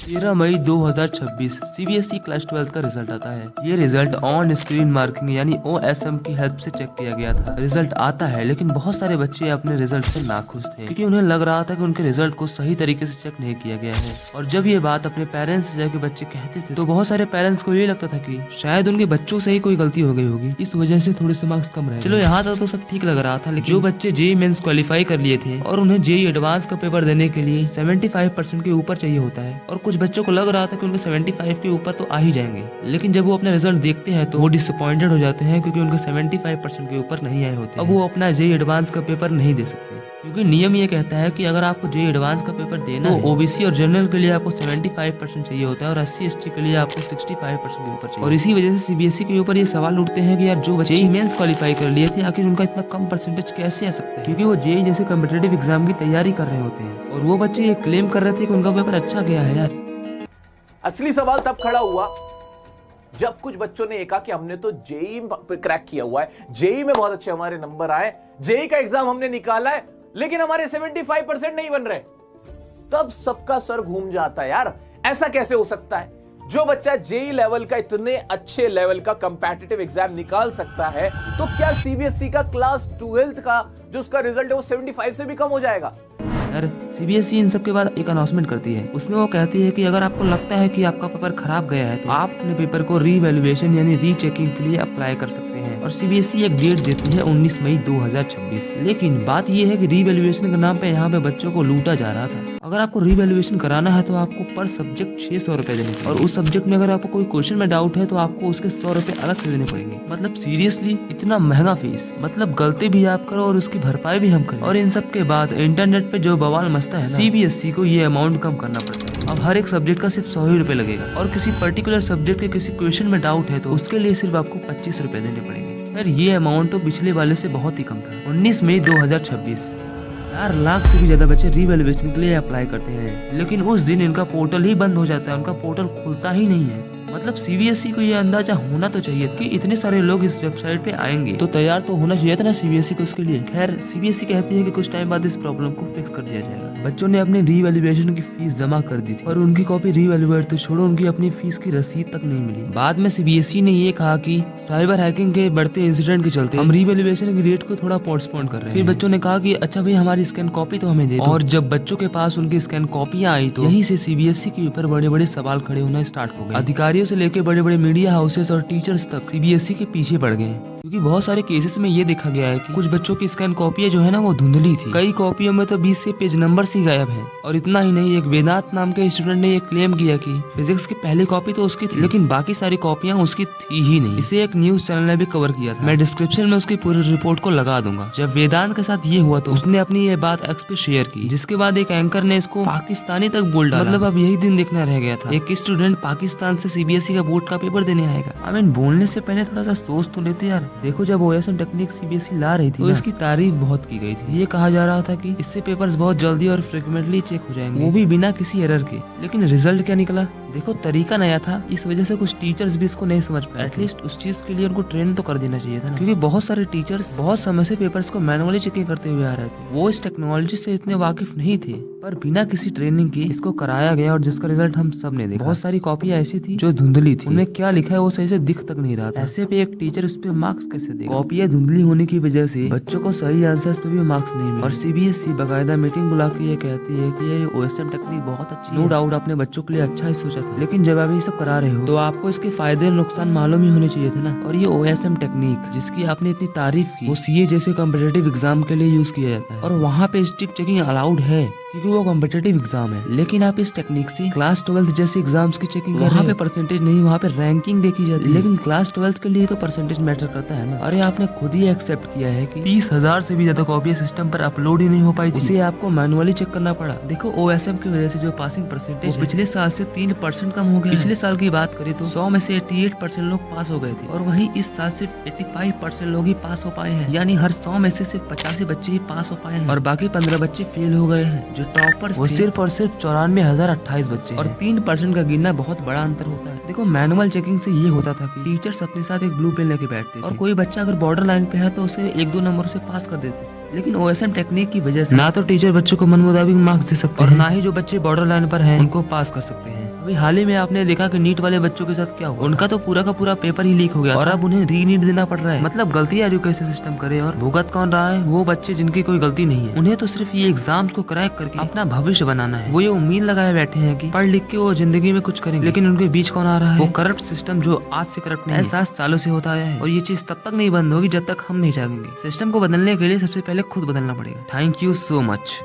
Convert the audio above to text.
13 मई 2026 CBSE class 12 का result आता है। ये रिजल्ट ऑन स्क्रीन मार्किंग यानी OSM की हेल्प से चेक किया गया था। रिजल्ट आता है लेकिन बहुत सारे बच्चे अपने रिजल्ट से नाखुश थे क्योंकि उन्हें लग रहा था कि उनके रिजल्ट को सही तरीके से चेक नहीं किया गया है। और जब ये बात अपने पेरेंट्स से जाके बच्चे कहते थे तो बहुत सारे पेरेंट्स को ये लगता था कि शायद उनके बच्चों से ही कोई गलती हो गई होगी, इस वजह से थोड़े से मार्क्स कम रहे। चलो यहाँ तक तो सब ठीक लग रहा था, लेकिन जो बच्चे जेईई मेंस क्वालिफाई कर लिए थे और उन्हें जेईई एडवांस का पेपर देने के लिए 75% के ऊपर चाहिए होता है और कुछ बच्चों को लग रहा था कि उनके 75 के ऊपर तो आ ही जाएंगे, लेकिन जब वो अपना रिजल्ट देखते हैं तो वो डिसअपॉइंटेड हो जाते हैं क्योंकि उनके 75% के ऊपर नहीं आए होते। अब वो अपना जेईई एडवांस का पेपर नहीं दे सकते क्योंकि नियम ये कहता है कि अगर आपको जेईई एडवांस का पेपर देना है तो ओबीसी और जनरल के लिए आपको 75% चाहिए होता है और SC/ST के लिए आपको 65% के ऊपर चाहिए। और इसी वजह से सीबीएसई के ऊपर ये सवाल उठते हैं कि यार जो बच्चे जेईई मेंस क्वालिफाई कर लिए थे आखिर उनका इतना कम परसेंटेज कैसे आ सकता है, क्योंकि वो जेईई जैसे कॉम्पिटिटिव एग्जाम की तैयारी कर रहे होते हैं और वो बच्चे ये क्लेम कर रहे थे कि उनका पेपर अच्छा गया है। यार असली सवाल तब खड़ा हुआ जब कुछ बच्चों ने कहा कि हमने तो जेईई क्रैक किया हुआ है, जेईई में बहुत अच्छे हमारे नंबर आए, जेईई का एग्जाम हमने निकाला है, लेकिन हमारे 75% नहीं बन रहे। तब सबका सर घूम जाता है, यार ऐसा कैसे हो सकता है? जो बच्चा जेईई लेवल का इतने अच्छे लेवल का कंपेटिटिव एग्जाम निकाल सकता है, तो क्या सीबीएसई का क्लास 12 का जो उसका रिजल्ट है वो 75 से भी कम हो जाएगा? यार सीबीएसई इन सब के बाद एक अनाउंसमेंट करती है, उसमें वो कहती है कि अगर आपको लगता है कि आपका पेपर खराब गया है तो आप अपने पेपर को रीवैल्यूएशन यानी रीचेकिंग के लिए अप्लाई कर सकते हैं। और सीबीएसई एक डेट देती है 19 मई 2026। लेकिन बात ये है कि रीवैल्यूएशन के नाम पे यहाँ पे बच्चों को लूटा जा रहा था। अगर आपको रीवैल्यूएशन कराना है तो आपको पर सब्जेक्ट 600 रुपए देने चाहिए और उस सब्जेक्ट में अगर आपको कोई क्वेश्चन में डाउट है तो आपको उसके 100 रुपए अलग से देने पड़ेंगे। मतलब सीरियसली इतना महंगा फीस, मतलब गलती भी आप करो और उसकी भरपाई भी हम करें। और इन सब के बाद इंटरनेट पे जो बवाल मचता है ना, सीबीएसई को ये अमाउंट कम करना पड़ता है। अब हर एक सब्जेक्ट का सिर्फ 100 ही रुपए लगेगा और किसी पर्टिकुलर सब्जेक्ट के किसी क्वेश्चन में डाउट है तो उसके लिए सिर्फ आपको 25 रुपए देने पड़ेंगे। यार ये अमाउंट तो पिछले वाले से बहुत ही कम था। 19 मई 2026 4 लाख से भी ज्यादा बच्चे रीवैल्यूएशन के लिए अप्लाई करते हैं, लेकिन उस दिन इनका पोर्टल ही बंद हो जाता है, उनका पोर्टल खुलता ही नहीं है। मतलब सीबीएसई को ये अंदाजा होना तो चाहिए कि इतने सारे लोग इस वेबसाइट पे आएंगे तो तैयार तो होना चाहिए था ना सीबीएसई को इसके लिए। खैर सीबीएसई कहती है कि कुछ टाइम बाद इस प्रॉब्लम को फिक्स कर दिया जाएगा। बच्चों ने अपनी रीवैल्यूएशन की फीस जमा कर दी थी और उनकी कॉपी रीवैल्यूएट तो छोड़ो, उनकी अपनी फीस की रसीद तक नहीं मिली। बाद में सीबीएसई ने ये कहा कि साइबर हैकिंग के बढ़ते इंसिडेंट के चलते हम रीवैल्यूएशन की डेट को थोड़ा पोस्टपोन कर रहे हैं। फिर बच्चों ने कहा कि अच्छा भाई हमारी स्कैन कॉपी तो हमें दे दो। और जब बच्चों के पास उनकी स्कैन कॉपियां आई तो यहीं से सीबीएसई के ऊपर बड़े बड़े सवाल खड़े होना स्टार्ट हो गए। अधिकारियों से लेकर बड़े बड़े मीडिया हाउसेस और टीचर्स तक सीबीएसई के पीछे पड़ गए क्योंकि बहुत सारे केसेस में ये देखा गया है कि कुछ बच्चों की स्कैन कॉपियां जो है ना वो धुंधली थी। कई कॉपियों में तो 20 से पेज नंबर ही गायब है। और इतना ही नहीं, एक वेदांत नाम के स्टूडेंट ने ये क्लेम किया कि फिजिक्स की पहली कॉपी तो उसकी थी लेकिन बाकी सारी कॉपियां उसकी थी ही नहीं। इसे एक न्यूज चैनल ने भी कवर किया था, मैं डिस्क्रिप्शन में उसकी पूरी रिपोर्ट को लगा दूंगा। जब वेदांत के साथ ये हुआ तो उसने अपनी ये बात एक्स पे शेयर की, जिसके बाद एक एंकर ने इसको पाकिस्तानी तक बोल डाला। मतलब अब यही दिन देखना रह गया था, एक स्टूडेंट पाकिस्तान से सीबीएसई का बोर्ड का पेपर देने आएगा। आई मीन बोलने से पहले थोड़ा सा सोच तो लेते यार। देखो जब OSM टेक्निक सीबीएसई ला रही थी तो इसकी तारीफ बहुत की गई थी। ये कहा जा रहा था कि इससे पेपर्स बहुत जल्दी और फ्रिक्वेंटली चेक हो जाएंगे, वो भी बिना किसी एरर के। लेकिन रिजल्ट क्या निकला? देखो तरीका नया था, इस वजह से कुछ टीचर्स भी इसको नहीं समझ पाए। एटलीस्ट उस चीज के लिए उनको ट्रेन तो कर देना चाहिए था ना, क्योंकि बहुत सारे टीचर्स बहुत समय से पेपर्स को मैनुअली चेकिंग करते हुए आ रहे थे। वो इस टेक्नोलॉजी से इतने वाकिफ नहीं थे, पर बिना किसी ट्रेनिंग के इसको कराया गया और जिसका रिजल्ट हम सब ने देखा। बहुत सारी कॉपियां ऐसी थी जो धुंधली थी, उनमें क्या लिखा है वो सही से दिख तक नहीं रहा था। ऐसे पे एक टीचर उस पे मार्क्स कैसे देगा? कॉपियां धुंधली होने की वजह से बच्चों को सही आंसर्स पे भी मार्क्स नहीं मिले। और सीबीएसई बाकायदा मीटिंग बुला के ये कहती है कि ये OSM टेक्निक बहुत अच्छी है, नो डाउट अपने बच्चों के लिए अच्छा ही सोचा था, लेकिन जब आप ये सब करा रहे हो तो आपको इसके फायदे और नुकसान मालूम ही होने चाहिए थे ना। और ये OSM टेक्निक जिसकी आपने इतनी तारीफ की, वो सीए जैसे कॉम्पिटिटिव एग्जाम के लिए यूज किया जाता है और वहाँ पे स्ट्रिक्ट चेकिंग अलाउड है क्योंकि वो कॉम्पिटिटिव एग्जाम है। लेकिन आप इस टेक्निक से क्लास 12 जैसे एग्जाम्स की चेकिंग वहाँ पे परसेंटेज नहीं, वहाँ पे रैंकिंग देखी जाती है। लेकिन क्लास 12 के लिए तो परसेंटेज मैटर करता है ना। अरे आपने खुद ही एक्सेप्ट किया है कि 30,000 से भी ज्यादा कॉपियां सिस्टम पर अपलोड ही नहीं हो पाई थी, उसे आपको मैनुअली चेक करना पड़ा। देखो OSM की वजह से जो पासिंग परसेंटेज पिछले साल से 3% कम हो गया। पिछले साल की बात करें तो 100 में से 88% लोग पास हो गए थे और वहीं इस साल सिर्फ 85% लोग ही पास हो पाए हैं। यानी हर 100 में से सिर्फ 85 बच्चे ही पास हो पाए हैं और बाकी 15 बच्चे फेल हो गए हैं। जो टॉपर्स वो सिर्फ और सिर्फ 94,028 बच्चे और 3% का गिनना बहुत बड़ा अंतर होता है। देखो मैनुअल चेकिंग से ये होता था कि टीचर्स अपने साथ एक ब्लू पेन लेके बैठते थे और कोई बच्चा अगर बॉर्डर लाइन पे है तो उसे 1-2 नंबर से पास कर देते थे। लेकिन OSM टेक्निक की वजह से ना तो टीचर बच्चों को मन मुताबिक मार्क्स दे सकते हैं और ना ही जो बच्चे बॉर्डर लाइन पर हैं उनको पास कर सकते हैं। अभी हाल ही में आपने देखा कि नीट वाले बच्चों के साथ क्या हुआ, उनका तो पूरा का पूरा पेपर ही लीक हो गया और अब उन्हें री नीट देना पड़ रहा है। मतलब गलती एजुकेशन सिस्टम करे और भुगत कौन रहा है? वो बच्चे जिनकी कोई गलती नहीं है। उन्हें तो सिर्फ ये एग्जाम्स को क्रैक करके अपना भविष्य बनाना है। वो ये उम्मीद लगाए बैठे हैं कि पढ़ लिख के वो जिंदगी में कुछ करेंगे, लेकिन उनके बीच कौन आ रहा है? वो करप्ट सिस्टम जो आज से करप्ट नहीं, 7 सालों से होता आया है और ये चीज तब तक नहीं बंद होगी जब तक हम नहीं जागेंगे। सिस्टम को बदलने के लिए सबसे पहले खुद बदलना पड़ेगा। Thank you so much.